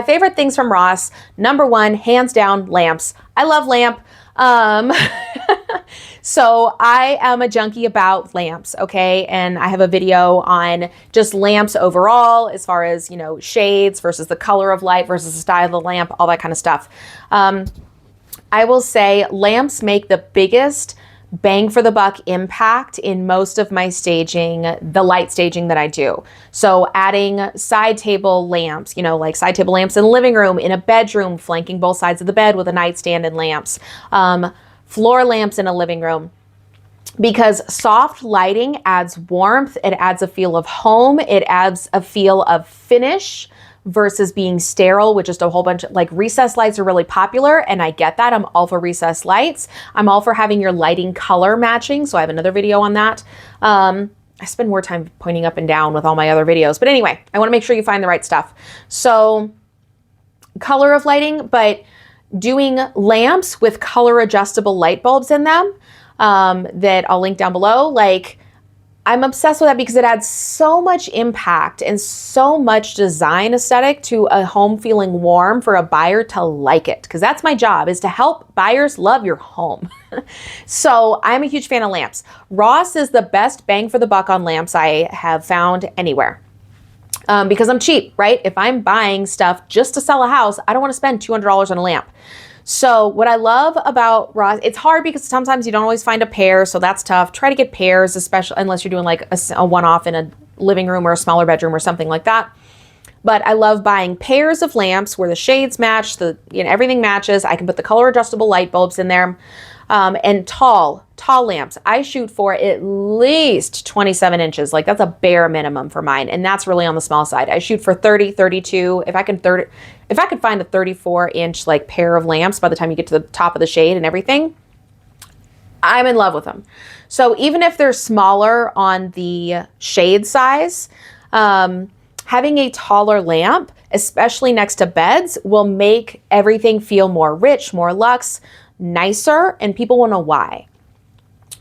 My favorite things from Ross, number one, hands down, lamps. I love lamp. So I am a junkie about lamps, okay? And I have a video on just lamps overall, as far as, you know, shades versus the color of light versus the style of the lamp, all that kind of stuff. I will say lamps make the biggest bang for the buck impact in most of my staging, the light staging that I do. So adding side table lamps, you know, like side table lamps in the living room, in a bedroom, flanking both sides of the bed with a nightstand and lamps, floor lamps in a living room. Because soft lighting adds warmth, it adds a feel of home, it adds a feel of finish, versus being sterile with just a whole bunch of, like, recessed lights are really popular, and I get that. I'm all for recessed lights. I'm all for having your lighting color matching, so I have another video on that. I spend more time pointing up and down with all my other videos, but anyway, I want to make sure you find the right stuff. So color of lighting, but doing lamps with color adjustable light bulbs in them, that I'll link down below, like, I'm obsessed with that because it adds so much impact and so much design aesthetic to a home feeling warm for a buyer to like it. Because that's my job, is to help buyers love your home. So I'm a huge fan of lamps. Ross is the best bang for the buck on lamps I have found anywhere. Because I'm cheap, right? If I'm buying stuff just to sell a house, I don't want to spend $200 on a lamp. So what I love about Ross, it's hard because sometimes you don't always find a pair, so that's tough. Try to get pairs, especially unless you're doing like a one-off in a living room or a smaller bedroom or something like that. But I love buying pairs of lamps where the shades match, everything matches. I can put the color adjustable light bulbs in there. And tall lamps. I shoot for at least 27 inches. Like, that's a bare minimum for mine. And that's really on the small side. I shoot for 30, 32. If I could find a 34-inch like pair of lamps by the time you get to the top of the shade and everything, I'm in love with them. So even if they're smaller on the shade size, having a taller lamp, especially next to beds, will make everything feel more rich, more luxe, nicer, and people will know why.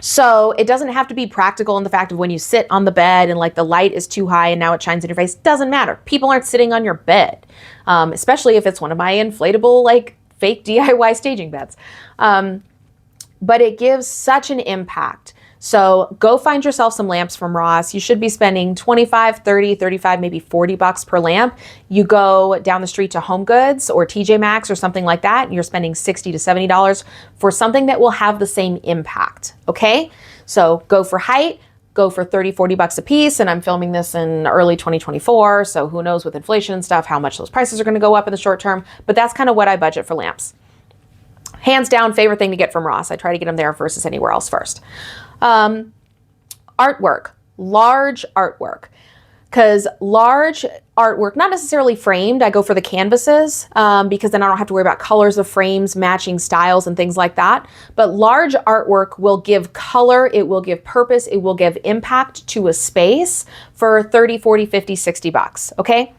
So it doesn't have to be practical in the fact of when you sit on the bed and like the light is too high and now it shines in your face. Doesn't matter. People aren't sitting on your bed, especially if it's one of my inflatable, like, fake DIY staging beds. But it gives such an impact. So go find yourself some lamps from Ross. You should be spending 25, 30, 35, maybe 40 bucks per lamp. You go down the street to Home Goods or TJ Maxx or something like that, and you're spending $60 to $70 for something that will have the same impact, okay? So go for height, go for 30, 40 bucks a piece, and I'm filming this in early 2024, so who knows with inflation and stuff how much those prices are gonna go up in the short term, but that's kind of what I budget for lamps. Hands down, favorite thing to get from Ross. I try to get them there versus anywhere else first. Artwork, large artwork, because large artwork, not necessarily framed. I go for the canvases because then I don't have to worry about colors of frames, matching styles and things like that. But large artwork will give color, it will give purpose, it will give impact to a space for 30, 40, 50, 60 bucks, okay?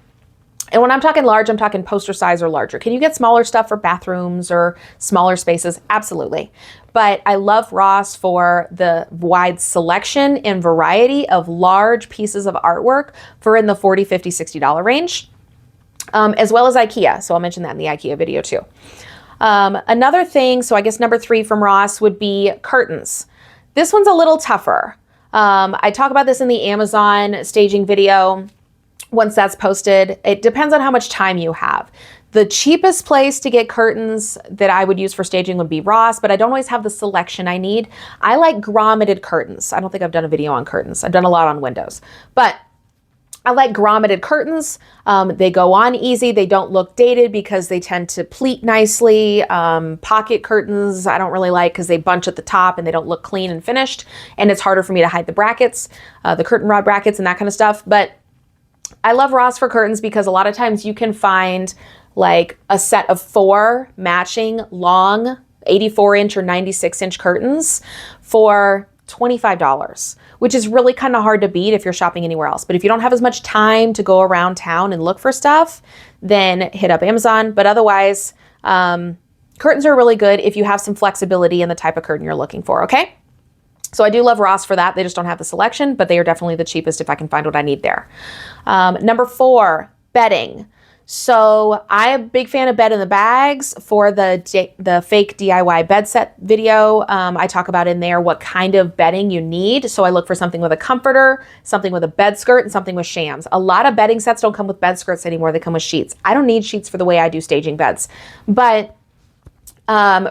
And when I'm talking large, I'm talking poster size or larger. Can you get smaller stuff for bathrooms or smaller spaces? Absolutely. But I love Ross for the wide selection and variety of large pieces of artwork for in the $40, $50, $60 range, as well as IKEA. So I'll mention that in the IKEA video too. Another thing, so I guess number 3 from Ross would be curtains. This one's a little tougher. I talk about this in the Amazon staging video. Once that's posted, it depends on how much time you have. The cheapest place to get curtains that I would use for staging would be Ross, but I don't always have the selection I need. I like grommeted curtains. I don't think I've done a video on curtains. I've done a lot on windows, but I like grommeted curtains. They go on easy. They don't look dated because they tend to pleat nicely. Pocket curtains I don't really like because they bunch at the top and they don't look clean and finished. And it's harder for me to hide the brackets, the curtain rod brackets and that kind of stuff. But I love Ross for curtains because a lot of times you can find like a set of 4 matching long 84-inch or 96-inch curtains for $25, which is really kind of hard to beat if you're shopping anywhere else. But if you don't have as much time to go around town and look for stuff, then hit up Amazon. But otherwise, curtains are really good if you have some flexibility in the type of curtain you're looking for, okay? So I do love Ross for that. They just don't have the selection, but they are definitely the cheapest if I can find what I need there. Number 4, bedding. So I'm a big fan of bed in the bags. For the fake DIY bed set video, I talk about in there what kind of bedding you need. So I look for something with a comforter, something with a bed skirt, and something with shams. A lot of bedding sets don't come with bed skirts anymore. They come with sheets. I don't need sheets for the way I do staging beds. But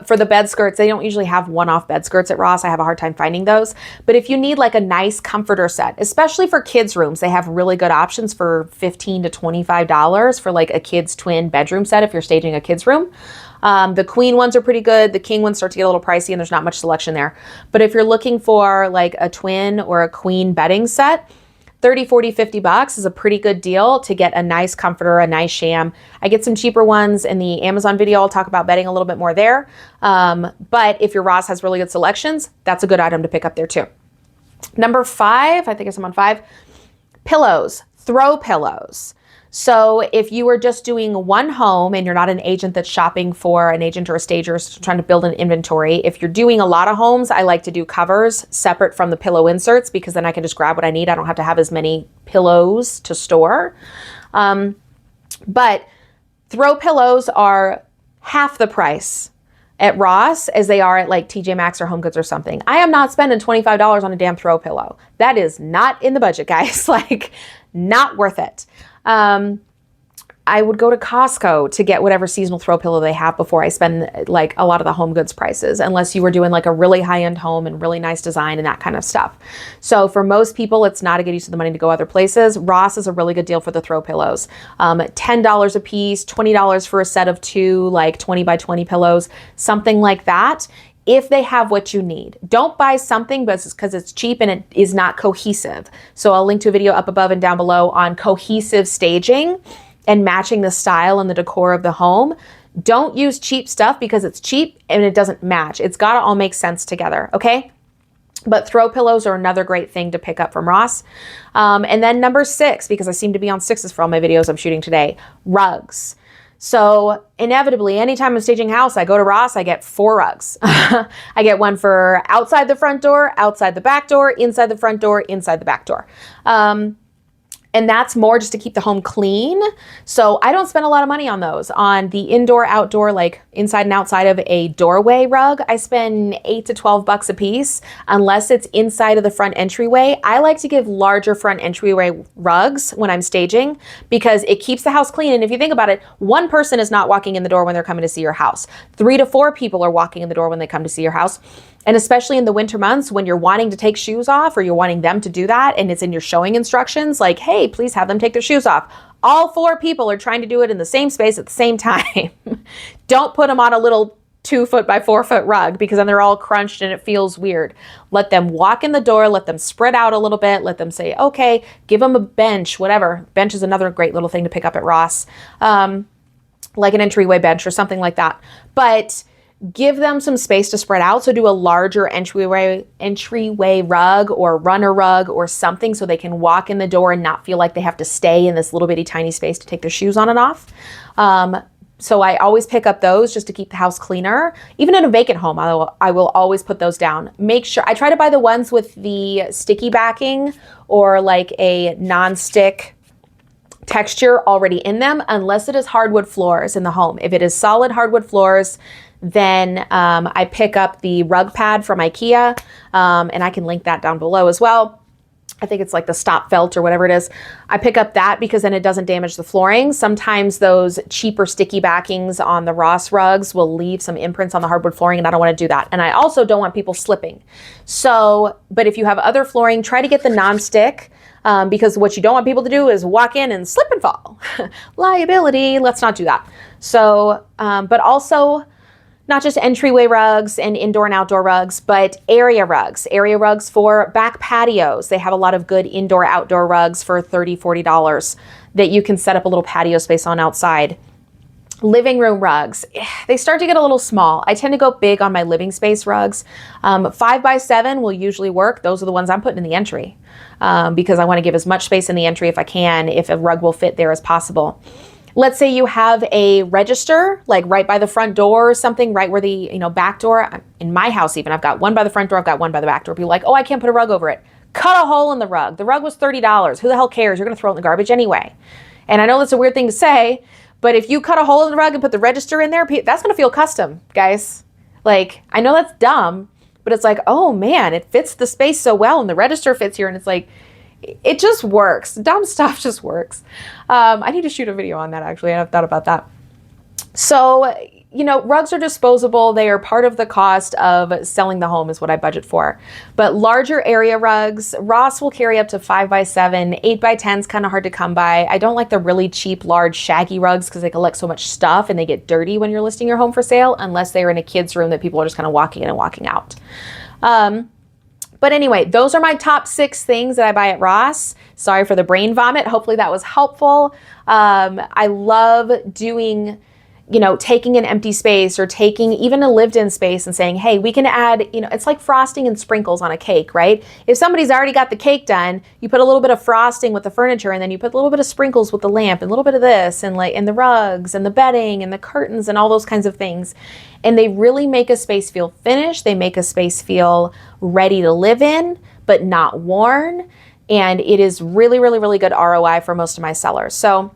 for the bed skirts, they don't usually have one-off bed skirts at Ross. I have a hard time finding those. But if you need like a nice comforter set, especially for kids' rooms, they have really good options for $15 to $25 for like a kid's twin bedroom set if you're staging a kid's room. The queen ones are pretty good. The king ones start to get a little pricey and there's not much selection there. But if you're looking for like a twin or a queen bedding set, 30, 40, $50 is a pretty good deal to get a nice comforter, a nice sham. I get some cheaper ones in the Amazon video. I'll talk about bedding a little bit more there. But if your Ross has really good selections, that's a good item to pick up there too. Number 5, I think I'm on 5, pillows, throw pillows. So if you are just doing one home and you're not an agent that's shopping for an agent or a stager trying to build an inventory, if you're doing a lot of homes, I like to do covers separate from the pillow inserts because then I can just grab what I need. I don't have to have as many pillows to store. But throw pillows are half the price at Ross as they are at like TJ Maxx or Home Goods or something. I am not spending $25 on a damn throw pillow. That is not in the budget, guys. Like, not worth it. I would go to Costco to get whatever seasonal throw pillow they have before I spend like a lot of the Home Goods prices, unless you were doing like a really high-end home and really nice design and that kind of stuff. So for most people, it's not a good use of the money to go other places. Ross is a really good deal for the throw pillows. $10 a piece, $20 for a set of 2, like 20 by 20 pillows, something like that. If they have what you need. Don't buy something because it's cheap and it is not cohesive. So I'll link to a video up above and down below on cohesive staging and matching the style and the decor of the home. Don't use cheap stuff because it's cheap and it doesn't match. It's got to all make sense together, okay? But throw pillows are another great thing to pick up from Ross. And then number 6, because I seem to be on 6s for all my videos I'm shooting today, rugs. So inevitably, anytime I'm staging a house, I go to Ross, I get 4 rugs. I get one for outside the front door, outside the back door, inside the front door, inside the back door. And that's more just to keep the home clean. So I don't spend a lot of money on those. On the indoor, outdoor, like inside and outside of a doorway rug, I spend $8 to $12 a piece, unless it's inside of the front entryway. I like to give larger front entryway rugs when I'm staging because it keeps the house clean. And if you think about it, one person is not walking in the door when they're coming to see your house. 3 to 4 people are walking in the door when they come to see your house. And especially in the winter months when you're wanting to take shoes off or you're wanting them to do that and it's in your showing instructions, like, hey, please have them take their shoes off. All 4 people are trying to do it in the same space at the same time. Don't put them on a little 2 foot by 4 foot rug because then they're all crunched and it feels weird. Let them walk in the door, let them spread out a little bit, let them say, okay, give them a bench, whatever. Bench is another great little thing to pick up at Ross, like an entryway bench or something like that. But give them some space to spread out. So do a larger entryway rug or runner rug or something so they can walk in the door and not feel like they have to stay in this little bitty tiny space to take their shoes on and off. So I always pick up those just to keep the house cleaner. Even in a vacant home, I will always put those down. Make sure, I try to buy the ones with the sticky backing or like a non-stick texture already in them, unless it is hardwood floors in the home. If it is solid hardwood floors, then I pick up the rug pad from IKEA, and I can link that down below as well. I think it's like the stop felt or whatever it is. I pick up that because then it doesn't damage the flooring. Sometimes those cheaper sticky backings on the Ross rugs will leave some imprints on the hardwood flooring, and I don't want to do that. And I also don't want people slipping. So, but if you have other flooring, try to get the non-stick, because what you don't want people to do is walk in and slip and fall. Liability, let's not do that. So, but also, not just entryway rugs and indoor and outdoor rugs, but area rugs for back patios. They have a lot of good indoor, outdoor rugs for $30, $40 that you can set up a little patio space on outside. Living room rugs, they start to get a little small. I tend to go big on my living space rugs. 5x7 will usually work. Those are the ones I'm putting in the entry because I want to give as much space in the entry if I can, if a rug will fit there as possible. Let's say you have a register, like right by the front door or something, right where the back door, in my house even, I've got one by the front door, I've got one by the back door. People are like, oh, I can't put a rug over it. Cut a hole in the rug. The rug was $30. Who the hell cares? You're going to throw it in the garbage anyway. And I know that's a weird thing to say, But if you cut a hole in the rug and put the register in there, that's going to feel custom, guys. Like, I know that's dumb, but it's like, oh man, it fits the space so well and the register fits here. And it's like, it just works. Dumb stuff just works. I need to shoot a video on that, actually. I've thought about that. So, you know, rugs are disposable. They are part of the cost of selling the home is what I budget for. But larger area rugs, Ross will carry up to 5x7, 8x10 is kind of hard to come by. I don't like the really cheap, large, shaggy rugs because they collect so much stuff and they get dirty when you're listing your home for sale, unless they're in a kid's room that people are just kind of walking in and walking out. But anyway, those are my top 6 things that I buy at Ross. Sorry for the brain vomit. Hopefully that was helpful. I love doing, you know, taking an empty space or taking even a lived-in space and saying, hey, we can add, you know, it's like frosting and sprinkles on a cake, right? If somebody's already got the cake done, you put a little bit of frosting with the furniture and then you put a little bit of sprinkles with the lamp and a little bit of this and like, and the rugs and the bedding and the curtains and all those kinds of things. And they really make a space feel finished. They make a space feel ready to live in, but not worn. And it is really, really, really good ROI for most of my sellers. So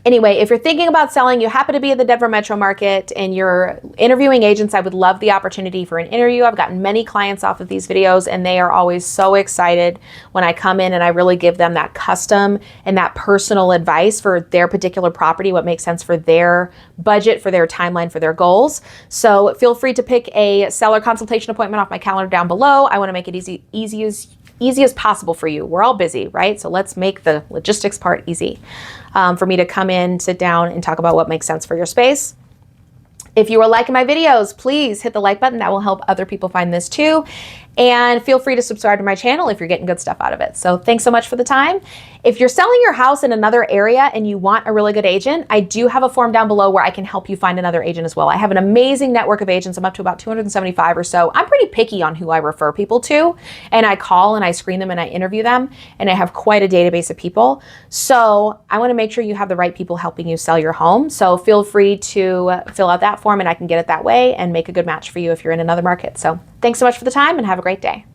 anyway, if you're thinking about selling, you happen to be in the Denver metro market and you're interviewing agents, I would love the opportunity for an interview. I've gotten many clients off of these videos and they are always so excited when I come in and I really give them that custom and that personal advice for their particular property, what makes sense for their budget, for their timeline, for their goals. So feel free to pick a seller consultation appointment off my calendar down below. I want to make it easy as possible for you. We're all busy, right? So let's make the logistics part easy for me to come in, sit down, and talk about what makes sense for your space. If you are liking my videos, please hit the like button. That will help other people find this too. And feel free to subscribe to my channel if you're getting good stuff out of it. So thanks so much for the time. If you're selling your house in another area and you want a really good agent, I do have a form down below where I can help you find another agent as well. I have an amazing network of agents. I'm up to about 275 or so. I'm pretty picky on who I refer people to, and I call and I screen them and I interview them, and I have quite a database of people. So I want to make sure you have the right people helping you sell your home. So feel free to fill out that form and I can get it that way and make a good match for you if you're in another market. So thanks so much for the time and have a great day.